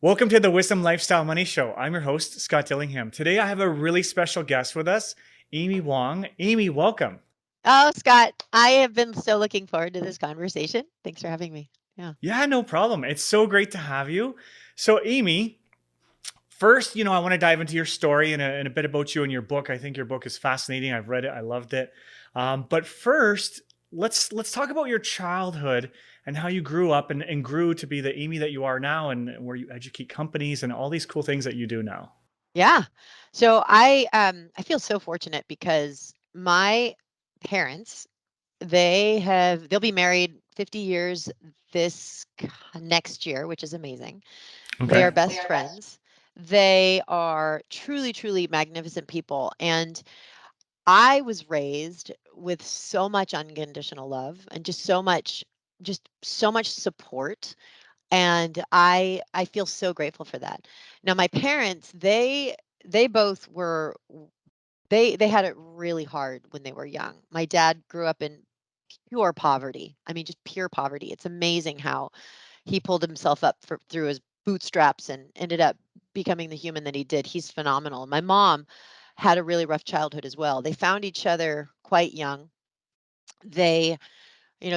Welcome to the Wisdom Lifestyle Money Show. I'm your host, Scott Dillingham. Today I have a really special guest with us, Amy Wong. Amy, welcome. Oh, Scott, I have been so looking forward to this conversation. Thanks for having me. Yeah. Yeah, no problem. It's so great to have you. So, Amy, first, I want to dive into your story and a bit about you and your book. I think your book is fascinating. I've read it. I loved it. But first, let's talk about your childhood and how you grew up and grew to be the Amy that you are now, and where you educate companies and all these cool things that you do now. Yeah. So I feel so fortunate because my parents, they'll be married 50 years next year, which is amazing. They Okay. are best friends. They are truly, truly magnificent people. And I was raised with so much unconditional love and just so much support, and I feel so grateful for that. Now my parents, they both were they had it really hard when they were young. My dad grew up in pure poverty. I mean, just pure poverty. It's amazing how he pulled himself up through his bootstraps and ended up becoming the human that he did. He's phenomenal. My mom had a really rough childhood as well. They found each other quite young. They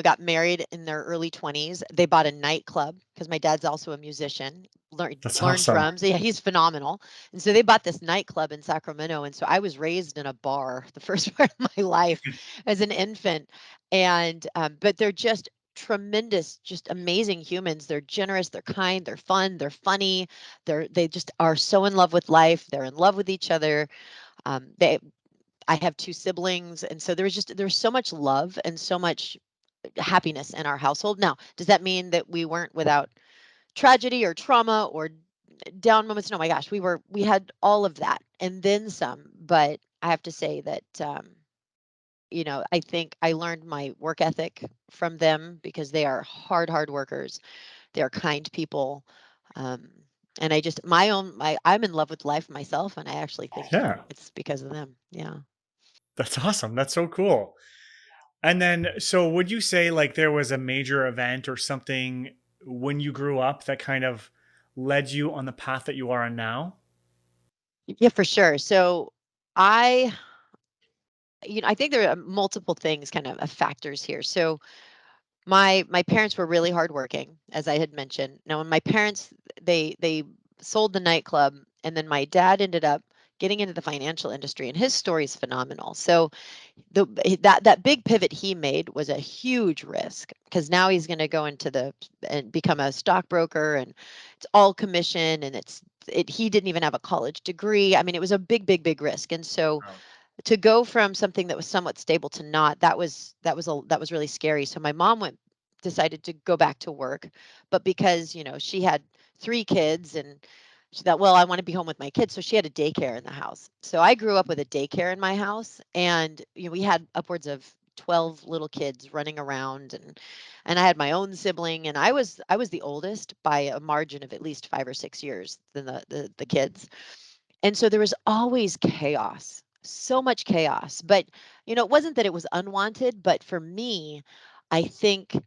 got married in their early 20s. They bought a nightclub because my dad's also a musician, That's learned awesome. drums. Yeah, he's phenomenal. And so they bought this nightclub in Sacramento. And so I was raised in a bar the first part of my life as an infant. But they're just tremendous, just amazing humans. They're generous, they're kind, they're fun, they're funny. They just are so in love with life. They're in love with each other. They I have two siblings, and so there's so much love and so much happiness in our household. Now, does that mean that we weren't without tragedy or trauma or down moments? No, my gosh, we had all of that and then some. But I have to say that I think I learned my work ethic from them because they are hard workers. They are kind people. Um, and I just I'm in love with life myself, and I actually think Yeah. it's because of them. Yeah. That's awesome. That's so cool. And then, so would you say like there was a major event or something when you grew up that kind of led you on the path that you are on now? Yeah, for sure. So I I think there are multiple things, kind of factors here. So my parents were really hardworking, as I had mentioned. Now, when my parents they sold the nightclub, and then my dad ended up getting into the financial industry, and his story is phenomenal. So that big pivot he made was a huge risk because now he's going to go into the and become a stockbroker, and it's all commission, and he didn't even have a college degree. I mean, it was a big risk. And so Wow. to go from something that was somewhat stable to not, that was really scary. So my mom decided to go back to work, but because she had three kids, and she thought, well, I want to be home with my kids, so she had a daycare in the house. So I grew up with a daycare in my house, and we had upwards of 12 little kids running around, and I had my own sibling, and I was the oldest by a margin of at least 5 or 6 years than the kids. And so there was always chaos, so much chaos. But, it wasn't that it was unwanted, but for me, I think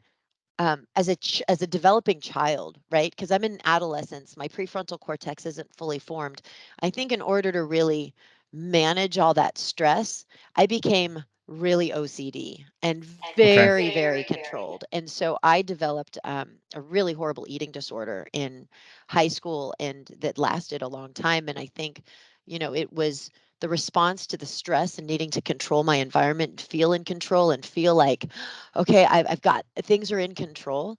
as a developing child, right? Because I'm in adolescence, my prefrontal cortex isn't fully formed. I think in order to really manage all that stress, I became really OCD and Okay. very controlled. And so I developed a really horrible eating disorder in high school, and that lasted a long time. And I think, it was the response to the stress and needing to control my environment and feel in control and feel like, okay, I've got things are in control.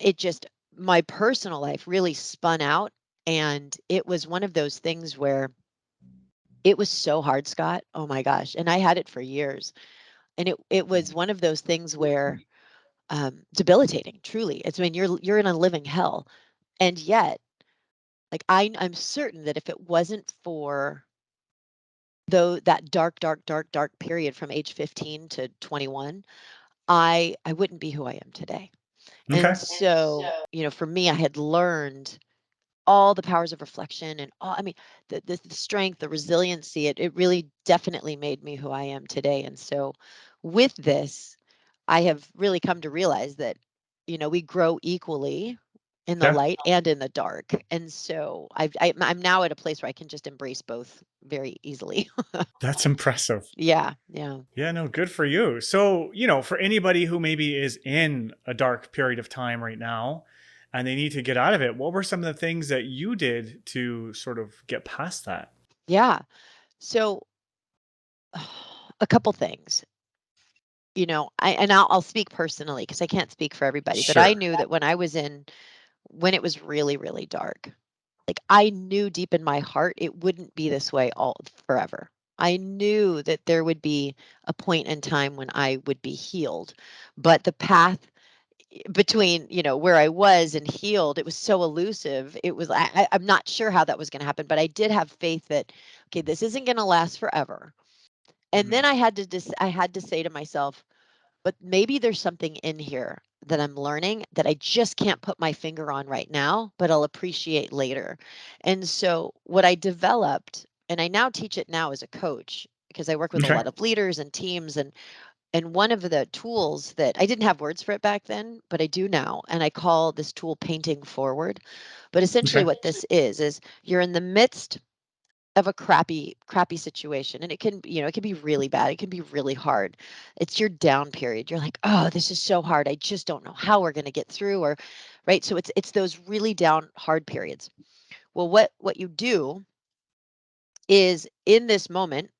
It just My personal life really spun out, and it was one of those things where it was so hard, Scott. Oh my gosh, and I had it for years, and it was one of those things where debilitating. Truly, I mean, you're in a living hell, and yet, like I'm certain that if it wasn't for though that dark period from age 15 to 21, I wouldn't be who I am today. Okay. And so, for me, I had learned all the powers of reflection and all, I mean, the strength, the resiliency, it really definitely made me who I am today. And so with this, I have really come to realize that, we grow equally in the Yeah, light and in the dark. And so I'm now at a place where I can just embrace both very easily. that's impressive. Yeah, yeah. Yeah, no, good for you. So, for anybody who maybe is in a dark period of time right now and they need to get out of it, what were some of the things that you did to sort of get past that? Yeah. So a couple things. I'll speak personally because I can't speak for everybody, but I Sure. knew that when it was really, really dark, like I knew deep in my heart it wouldn't be this way all forever. I knew that there would be a point in time when I would be healed, but the path between where I was and healed, it was so elusive. It was I'm not sure how that was going to happen, but I did have faith that okay, this isn't going to last forever. And then Mhm. I had to say to myself, but maybe there's something in here that I'm learning that I just can't put my finger on right now, but I'll appreciate later. And so what I developed, and I now teach it now as a coach because I work with a Okay. lot of leaders and teams, and one of the tools that I didn't have words for it back then, but I do now, and I call this tool painting forward. But essentially Okay. what this is you're in the midst of a crappy situation, and it can be really bad, it can be really hard. It's your down period, you're like, oh, this is so hard, I just don't know how we're going to get through, or right. So it's those really down hard periods. Well, what you do is in this moment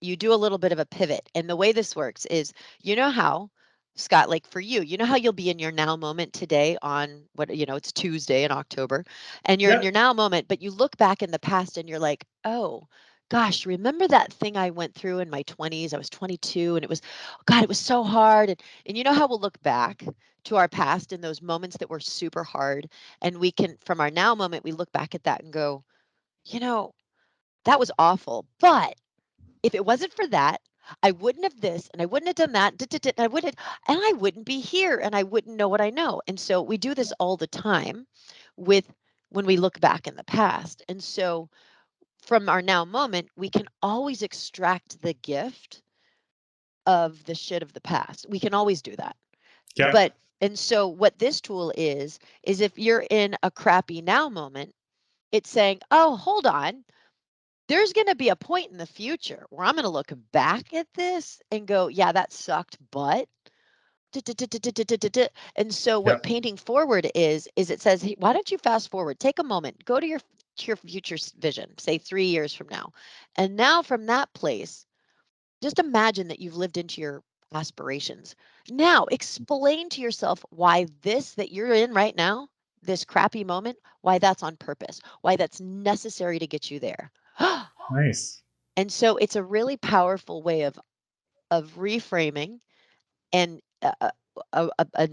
you do a little bit of a pivot. And the way this works is, how, Scott, like for you, how you'll be in your now moment today on it's Tuesday in October, and you're in Yeah. your now moment, but you look back in the past and you're like, oh, gosh, remember that thing I went through in my 20s? I was 22 and it was, God, it was so hard. And you know how we'll look back to our past in those moments that were super hard. And we can, from our now moment, we look back at that and go, you know, that was awful. But if it wasn't for that, I wouldn't have this and I wouldn't have done that. And I wouldn't be here and I wouldn't know what I know. And so we do this all the time with when we look back in the past. And so from our now moment, we can always extract the gift of the shit of the past. We can always do that. Yeah. But and so what this tool is if you're in a crappy now moment, it's saying, "Oh, hold on, there's going to be a point in the future where I'm going to look back at this and go, yeah, that sucked, but and so Yeah. what painting forward is it says, hey, why don't you fast forward? Take a moment, go to your future vision, say 3 years from now. And now from that place, just imagine that you've lived into your aspirations. Now explain to yourself why this that you're in right now, this crappy moment, why that's on purpose, why that's necessary to get you there. Nice. And so it's a really powerful way of reframing and a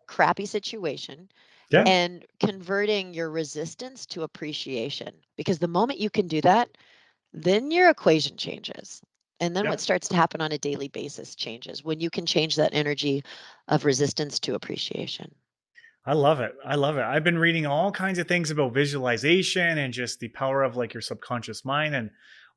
crappy situation Yeah. and converting your resistance to appreciation. Because the moment you can do that, then your equation changes. And then Yeah. what starts to happen on a daily basis changes when you can change that energy of resistance to appreciation. I love it. I love it. I've been reading all kinds of things about visualization and just the power of like your subconscious mind, and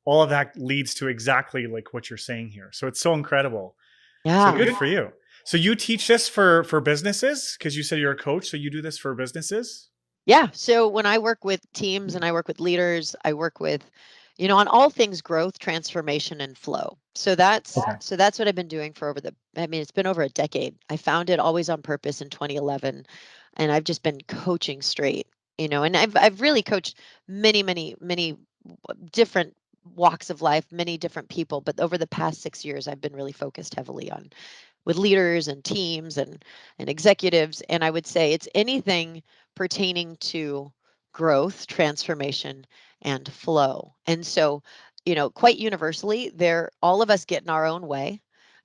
all of that leads to exactly like what you're saying here. So it's so incredible. So Yeah. good for you. So you teach this for businesses because you said you're a coach, so you do this for businesses? Yeah. So when I work with teams and I work with leaders, I work with, on all things growth, transformation, and flow. Okay. So that's what I've been doing for it's been over a decade. I found it always on purpose in 2011, and I've just been coaching straight, and I've really coached many different walks of life, many different people, but over the past 6 years, I've been really focused heavily on with leaders and teams and executives, and I would say it's anything pertaining to growth, transformation, and flow. And so, quite universally, there all of us get in our own way,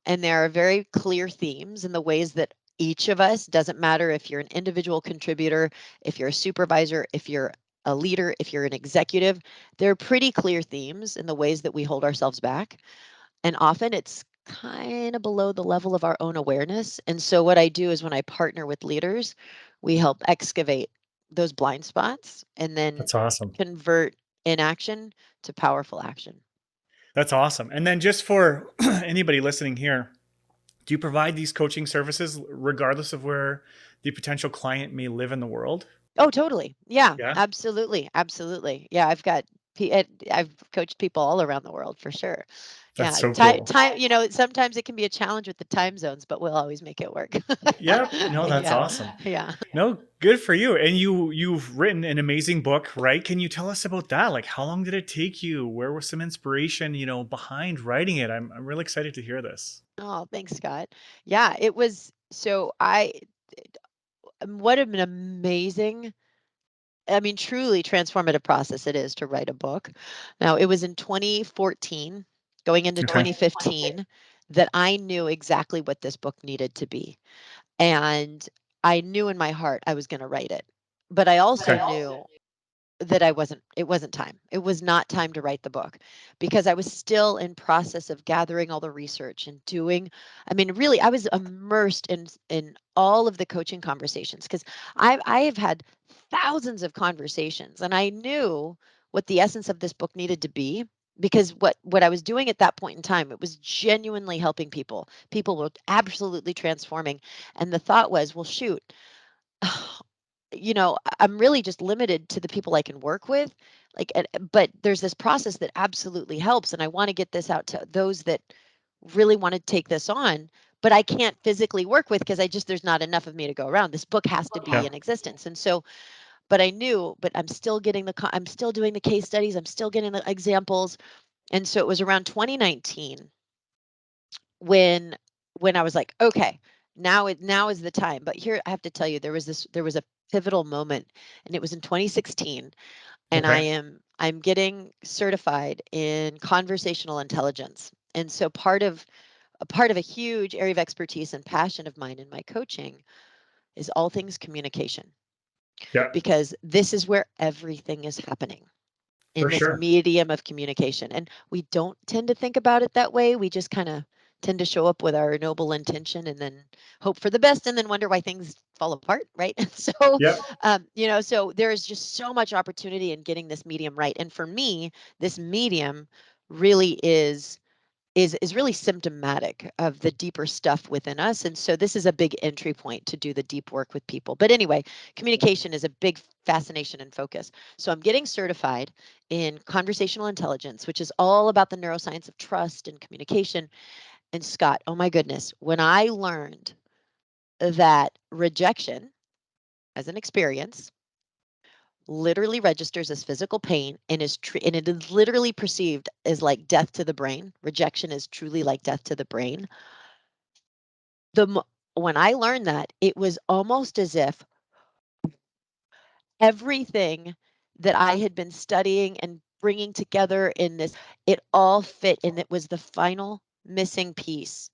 and there are very clear themes in the ways that each of us, doesn't matter if you're an individual contributor, if you're a supervisor, if you're a leader, if you're an executive, there are pretty clear themes in the ways that we hold ourselves back. And often it's kind of below the level of our own awareness. And so what I do is when I partner with leaders, we help excavate those blind spots and then That's awesome. convert inaction to powerful action. That's awesome. And then just for anybody listening here, do you provide these coaching services regardless of where the potential client may live in the world? Oh, totally. Yeah, Yeah, absolutely. Absolutely. Yeah, I've coached people all around the world for sure. that's Yeah, so cool. sometimes it can be a challenge with the time zones, but we'll always make it work. Yep. No, that's Yeah. awesome. Yeah. No, good for you. And you've written an amazing book, right? Can you tell us about that? Like how long did it take you? Where was some inspiration, behind writing it? I'm really excited to hear this. Oh, thanks, Scott. Yeah, it was so I what an amazing, I mean, truly transformative process it is to write a book. Now, it was in 2014, going into Okay. 2015, that I knew exactly what this book needed to be. And I knew in my heart I was going to write it. But I also Okay. knew that it wasn't time. It was not time to write the book because I was still in process of gathering all the research and doing, I mean, really I was immersed in all of the coaching conversations because I have had thousands of conversations and I knew what the essence of this book needed to be because what I was doing at that point in time, it was genuinely helping people. People were absolutely transforming, and the thought was, well, shoot, I'm really just limited to the people I can work with. But there's this process that absolutely helps. And I want to get this out to those that really want to take this on, but I can't physically work with because there's not enough of me to go around. This book has to be Yeah. in existence. And so, but I knew, but I'm still I'm still doing the case studies, I'm still getting the examples. And so it was around 2019 when I was like, okay, now is the time. But here I have to tell you, there was a pivotal moment, and it was in 2016, and Okay. I'm getting certified in conversational intelligence. And so part of a huge area of expertise and passion of mine in my coaching is all things communication, Yeah, because this is where everything is happening, for in this sure. medium of communication. And we don't tend to think about it that way. We just kind of tend to show up with our noble intention and then hope for the best and then wonder why things fall apart, right? So, Yep. so there is just so much opportunity in getting this medium right. And for me, this medium really is really symptomatic of the deeper stuff within us. And so this is a big entry point to do the deep work with people. But anyway, communication is a big fascination and focus. So I'm getting certified in conversational intelligence, which is all about the neuroscience of trust and communication. And Scott, oh my goodness, when I learned that rejection as an experience literally registers as physical pain and and it is literally perceived as like death to the brain. Rejection is truly like death to the brain. When I learned that, it was almost as if everything that I had been studying and bringing together in this, it all fit, and it was the final missing piece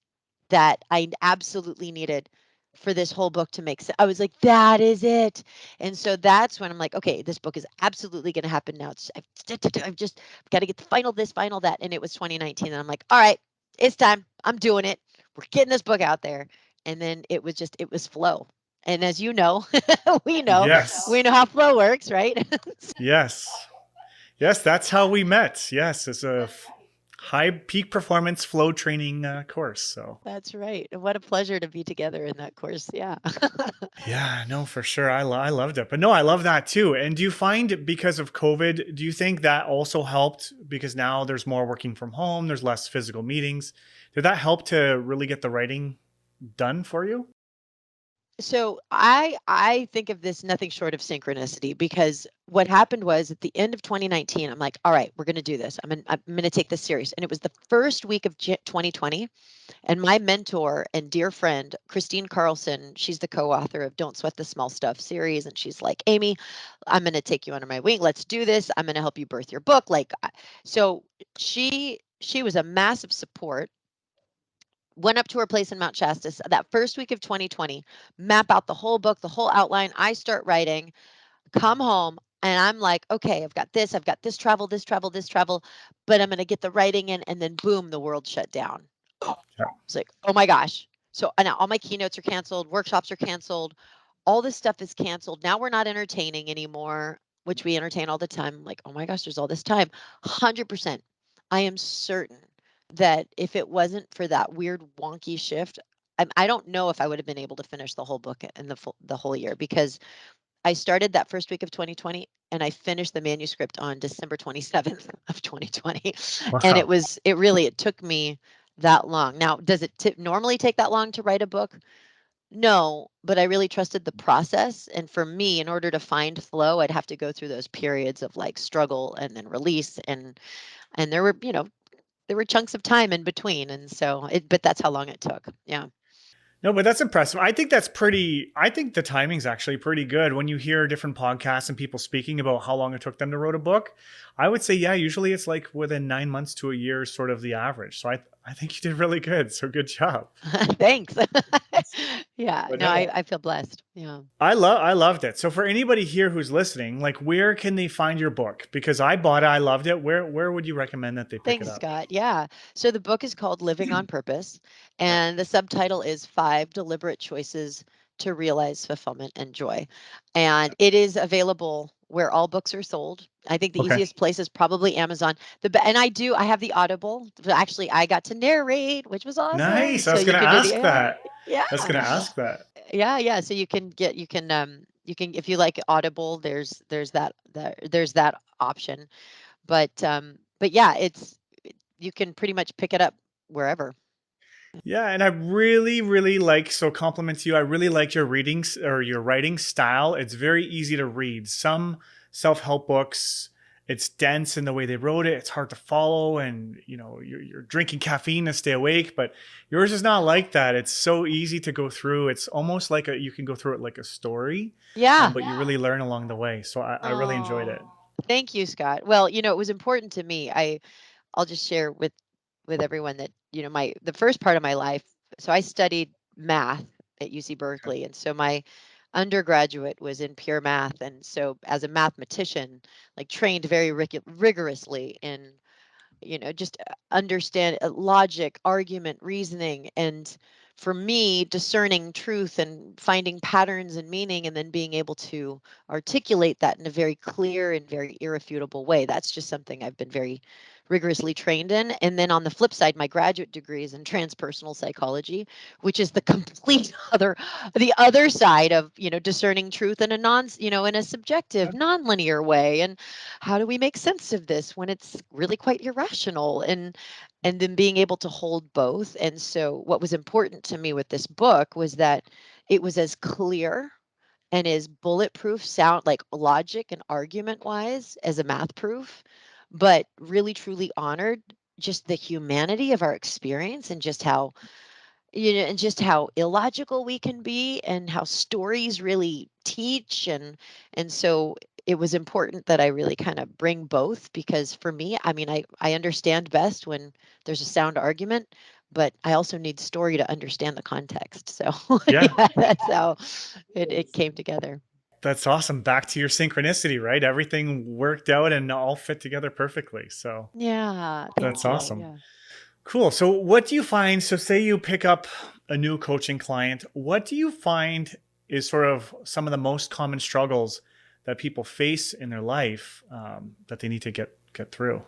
that I absolutely needed for this whole book to make sense. I was like, that is it. And so that's when I'm like, okay, this book is absolutely going to happen now. I've just got to get the final this, final that. And it was 2019. And I'm like, all right, it's time. I'm doing it. We're getting this book out there. And then it was flow. And as you know, we know, Yes. we know how flow works, right? Yes. Yes, that's how we met. Yes, it's a high peak performance flow training course. So, That's right. And what a pleasure to be together in that course. Yeah. yeah, no, for sure. I loved it. But no, I love that too. And do you find because of COVID, do you think that also helped because now there's more working from home, there's less physical meetings? Did that help to really get the writing done for you? So I think of this nothing short of synchronicity, because what happened was at the end of 2019, I'm like, all right, we're going to do this. I'm going to take this serious. And it was the first week of 2020, and my mentor and dear friend Christine Carlson, she's the co-author of Don't Sweat the Small Stuff series, and she's like, Amy, I'm going to take you under my wing. Let's do this. I'm going to help you birth your book. So she was a massive support. Went up to her place in Mount Shasta that first week of 2020, map out the whole book, the whole outline. I start writing, come home, and I'm like, okay, I've got this travel, this travel, this travel, but I'm going to get the writing in. And then boom, the world shut down. Yeah. It's like, oh my gosh. So now all my keynotes are canceled, workshops are canceled, all this stuff is canceled. Now we're not entertaining anymore, which we entertain all the time. I'm like, oh my gosh, there's all this time. 100%. I am certain that if it wasn't for that weird wonky shift, I don't know if I would have been able to finish the whole book in the whole year, because I started that first week of 2020 and I finished the manuscript on December 27th of 2020. And Wow. it took me that long. Now, does it normally take that long to write a book? No, but I really trusted the process. And for me, in order to find flow, I'd have to go through those periods of like struggle and then release. And there were, there were chunks of time in between. And so but that's how long it took. Yeah. No, but that's impressive. I think the timing's actually pretty good when you hear different podcasts and people speaking about how long it took them to write a book. I would say, yeah, usually it's like within 9 months to a year, is sort of the average. So I think you did really good. So good job. Thanks. Yeah. But No, no, I feel blessed. Yeah. I loved it. So for anybody here who's listening, like where can they find your book? Because I bought it, I loved it. Where would you recommend that they pick it Thanks, up? Scott. Yeah. So the book is called Living on Purpose, Okay. and the subtitle is Five Deliberate Choices to Realize Fulfillment and Joy. And it is available where all books are sold. I think the Okay. easiest place is probably Amazon. And I have the Audible. Actually, I got to narrate, which was awesome. Nice. I So was you gonna can do ask that. yeah. I was gonna ask that. Yeah. So you can, if you like Audible, there's that option. But yeah, you can pretty much pick it up wherever. Yeah, and I really, really like, so compliment to you. I really like your readings or your writing style. It's very easy to read. Some self-help books, it's dense in the way they wrote it. It's hard to follow, and you're drinking caffeine to stay awake. But yours is not like that. It's so easy to go through. It's almost like you can go through it like a story, Yeah. but you really learn along the way. So I really enjoyed it. Oh, thank you, Scott. Well, it was important to me. I'll just share with everyone that, the first part of my life, so I studied math at UC Berkeley, and so my undergraduate was in pure math, and so as a mathematician, like trained very rigorously in just understand logic, argument, reasoning, and for me, discerning truth and finding patterns and meaning, and then being able to articulate that in a very clear and very irrefutable way. That's just something I've been very rigorously trained in. And then on the flip side, my graduate degree is in transpersonal psychology, which is the complete the other side of, discerning truth in a in a subjective, nonlinear way. And how do we make sense of this when it's really quite irrational, and then being able to hold both. And so what was important to me with this book was that it was as clear and as bulletproof sound, like logic and argument wise, as a math proof, but really truly honored just the humanity of our experience, and just how illogical we can be, and how stories really teach. And so it was important that I really kind of bring both, because for me, I mean, I understand best when there's a sound argument, but I also need story to understand the context. So Yeah. yeah, that's how it came together. That's awesome. Back to your synchronicity, right? Everything worked out and all fit together perfectly. So Yeah, that's thank you. awesome. Yeah. Cool. So, what do you find? So, say you pick up a new coaching client, what do you find is sort of some of the most common struggles that people face in their life that they need to get through?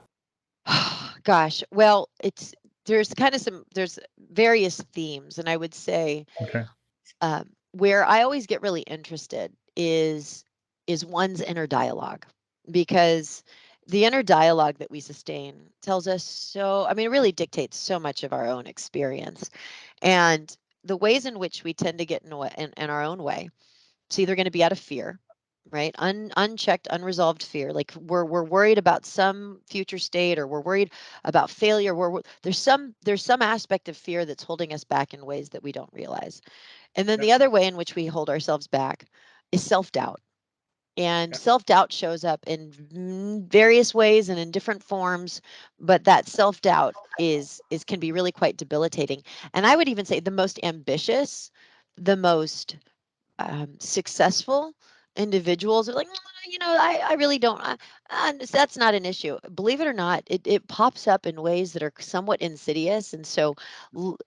Gosh, well, there's various themes, and I would say Okay. where I always get really interested is one's inner dialogue, because the inner dialogue that we sustain tells us so, I mean, it really dictates so much of our own experience, and the ways in which we tend to get in our own way. It's either going to be out of fear, right? Unchecked, unresolved fear. Like we're worried about some future state, or we're worried about failure. There's some aspect of fear that's holding us back in ways that we don't realize. And then Yep. the other way in which we hold ourselves back is self-doubt. And Yep. self-doubt shows up in various ways and in different forms, but that self-doubt is can be really quite debilitating. And I would even say the most ambitious, the most successful individuals are like, I really don't. That's not an issue. Believe it or not, it pops up in ways that are somewhat insidious. And so,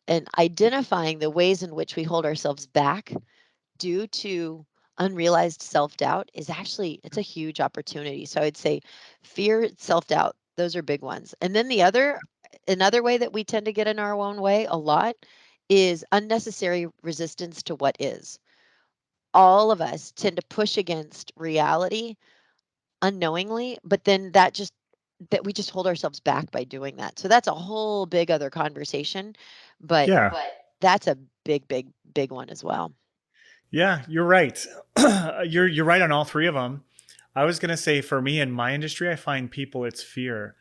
and identifying the ways in which we hold ourselves back due to unrealized self-doubt is actually, it's a huge opportunity. So I'd say fear, self-doubt, those are big ones. And then another way that we tend to get in our own way a lot is unnecessary resistance to what is. all of us tend to push against reality unknowingly, but then that we just hold ourselves back by doing that. So that's a whole big other conversation, but Yeah. that's a big, big, big one as well. Yeah, you're right. You're right on all three of them. I was gonna say for me in my industry, I find people it's fear.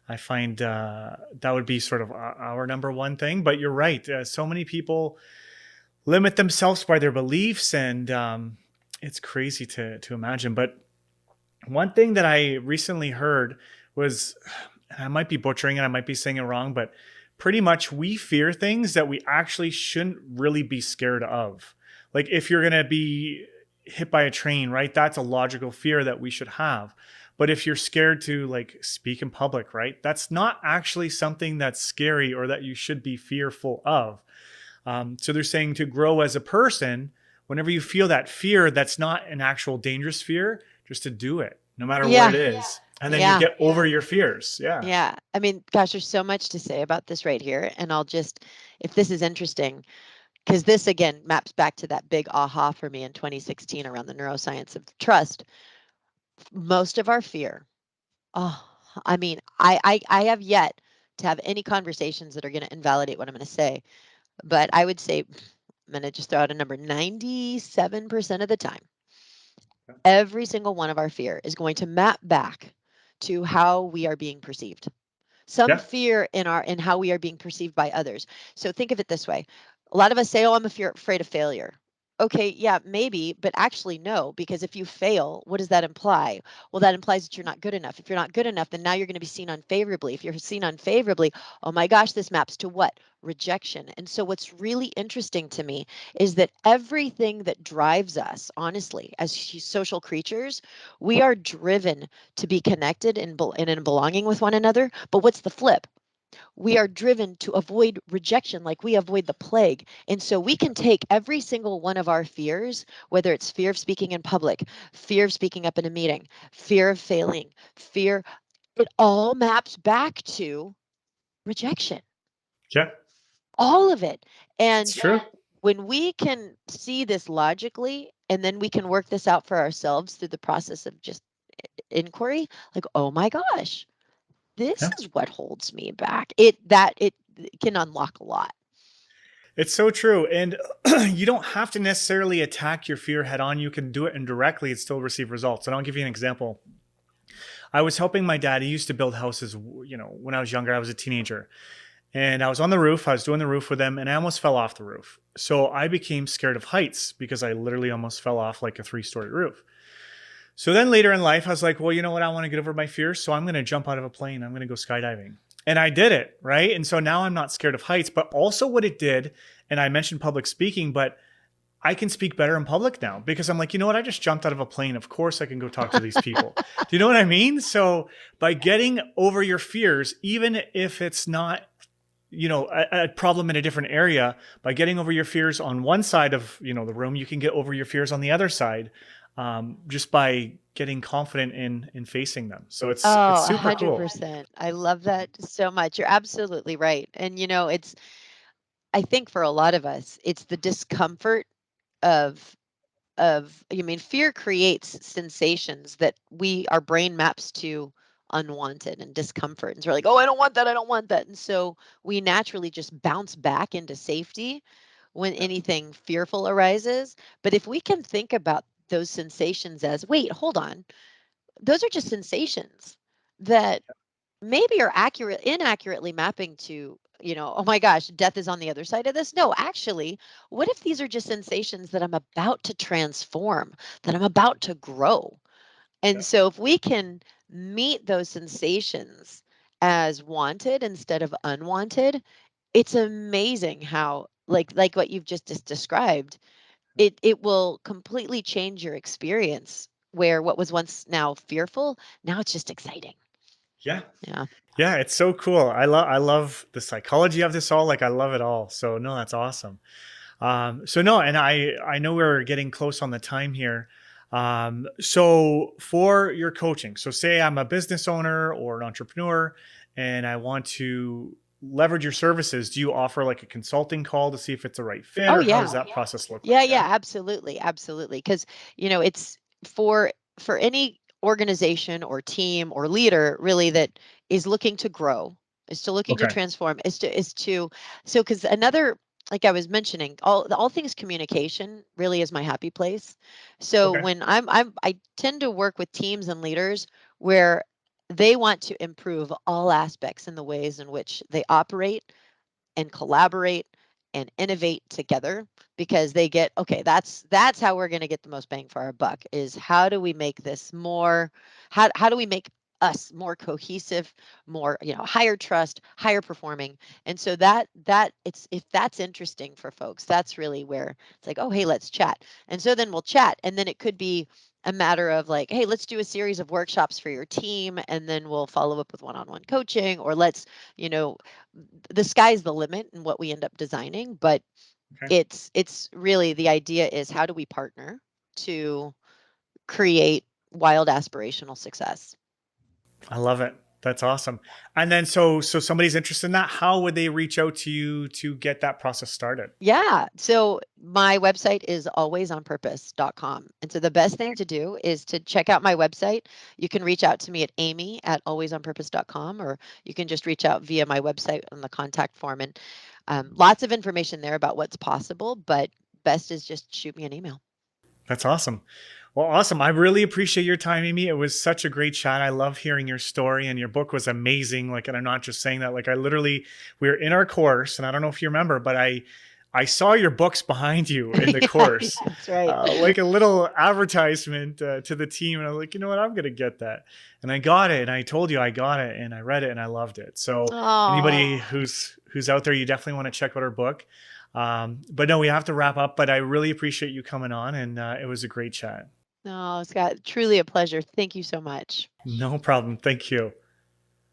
I find that would be sort of our number one thing. But you're right. So many people limit themselves by their beliefs, and it's crazy to imagine. But one thing that I recently heard was, and I might be butchering it, I might be saying it wrong, but pretty much we fear things that we actually shouldn't really be scared of. Like if you're going to be hit by a train, right? That's a logical fear that we should have. But if you're scared to like speak in public, right? That's not actually something that's scary or that you should be fearful of. So they're saying to grow as a person, whenever you feel that fear, that's not an actual dangerous fear, just to do it, no matter what Yeah. it is. And then you Yeah. get over your fears. Yeah. Yeah. I mean, gosh, there's so much to say about this right here. And I'll just, if this is interesting, because this again maps back to that big aha for me in 2016 around the neuroscience of trust. Most of our fear, oh, I mean, I have yet to have any conversations that are going to invalidate what I'm going to say, but I would say, I'm going to just throw out a number, 97% of the time, every single one of our fear is going to map back to how we are being perceived. Some Yeah. fear in how we are being perceived by others. So think of it this way. A lot of us say, "Oh, I'm afraid of failure." Okay, yeah, maybe, but actually no, because if you fail, what does that imply? Well, that implies that you're not good enough. If you're not good enough, then now you're going to be seen unfavorably. If you're seen unfavorably, oh my gosh, this maps to what? Rejection. And so what's really interesting to me is that everything that drives us, honestly, as social creatures, we are driven to be connected and in belonging with one another. But what's the flip? We are driven to avoid rejection like we avoid the plague. And so we can take every single one of our fears, whether it's fear of speaking in public, fear of speaking up in a meeting, fear of failing, fear, it all maps back to rejection, Yeah. all of it. It's And true. when we can see this logically, and then we can work this out for ourselves through the process of just inquiry, like, oh my gosh, this Yeah. is what holds me back. It can unlock a lot. It's so true. And you don't have to necessarily attack your fear head on. You can do it indirectly and still receive results. And I'll give you an example. I was helping my dad. He used to build houses, when I was younger, I was a teenager. And I was on the roof. I was doing the roof with him and I almost fell off the roof. So I became scared of heights because I literally almost fell off like a 3-story roof. So then later in life, I was like, well, you know what? I want to get over my fears. So I'm going to jump out of a plane. I'm going to go skydiving. And I did it. Right. And so now I'm not scared of heights, but also what it did, and I mentioned public speaking, but I can speak better in public now because I'm like, you know what? I just jumped out of a plane. Of course I can go talk to these people. Do you know what I mean? So by getting over your fears, even if it's not, a problem in a different area, by getting over your fears on one side of, the room, you can get over your fears on the other side, just by getting confident in facing them. So it's Oh, super cool. 100%. I love that so much. You're absolutely right. And I think for a lot of us, it's the discomfort of I mean, fear creates sensations that our brain maps to unwanted and discomfort. And so we're like, oh, I don't want that. I don't want that. And so we naturally just bounce back into safety when anything fearful arises. But if we can think about those sensations as, wait, hold on, those are just sensations that maybe are inaccurately mapping to, oh my gosh, death is on the other side of this. No, actually, what if these are just sensations that I'm about to transform, that I'm about to grow? And so if we can meet those sensations as wanted instead of unwanted, it's amazing how, like what you've just described, it will completely change your experience, where what was once now fearful, now it's just exciting. Yeah. Yeah. Yeah, it's so cool. I love the psychology of this all. Like I love it all. So no, that's awesome. So no, and I know we're getting close on the time here. So for your coaching, so say I'm a business owner or an entrepreneur, and I want to leverage your services, do you offer like a consulting call to see if it's a right fit, Oh or how does yeah. that process look Yeah, like? Yeah. yeah, absolutely, absolutely. Because it's for any organization or team or leader really that is looking to grow, is to looking to Okay. transform, is to so because another, like I was mentioning, all things communication really is my happy place. So Okay. when I tend to work with teams and leaders where they want to improve all aspects in the ways in which they operate and collaborate and innovate together, because they get, okay, that's how we're going to get the most bang for our buck, is how do we make this more, how do we make us more cohesive, more, higher trust, higher performing. And so that it's, if that's interesting for folks, that's really where it's like, oh hey, let's chat. And so then we'll chat, and then it could be a matter of like, hey, let's do a series of workshops for your team, and then we'll follow up with one-on-one coaching, or let's, you know the sky's the limit in what we end up designing. But Okay. it's really, the idea is, how do we partner to create wild aspirational success? I love it. That's awesome. And then so somebody's interested in that. How would they reach out to you to get that process started? Yeah. So my website is alwaysonpurpose.com. And so the best thing to do is to check out my website. You can reach out to me at amy@alwaysonpurpose.com, or you can just reach out via my website on the contact form. And lots of information there about what's possible, but best is just shoot me an email. That's awesome. Well, awesome. I really appreciate your time, Amy. It was such a great chat. I love hearing your story, and your book was amazing. Like, and I'm not just saying that. Like, I literally, we were in our course, and I don't know if you remember, but I saw your books behind you in the Yeah, course, that's right. like a little advertisement to the team. And I was like, you know what, I'm gonna get that, and I got it. And I told you I got it, and I read it, and I loved it. So anybody Oh, who's out there, you definitely want to check out our book. But no, we have to wrap up. But I really appreciate you coming on, and it was a great chat. no, Scott, truly a pleasure. Thank you so much. No problem. Thank you.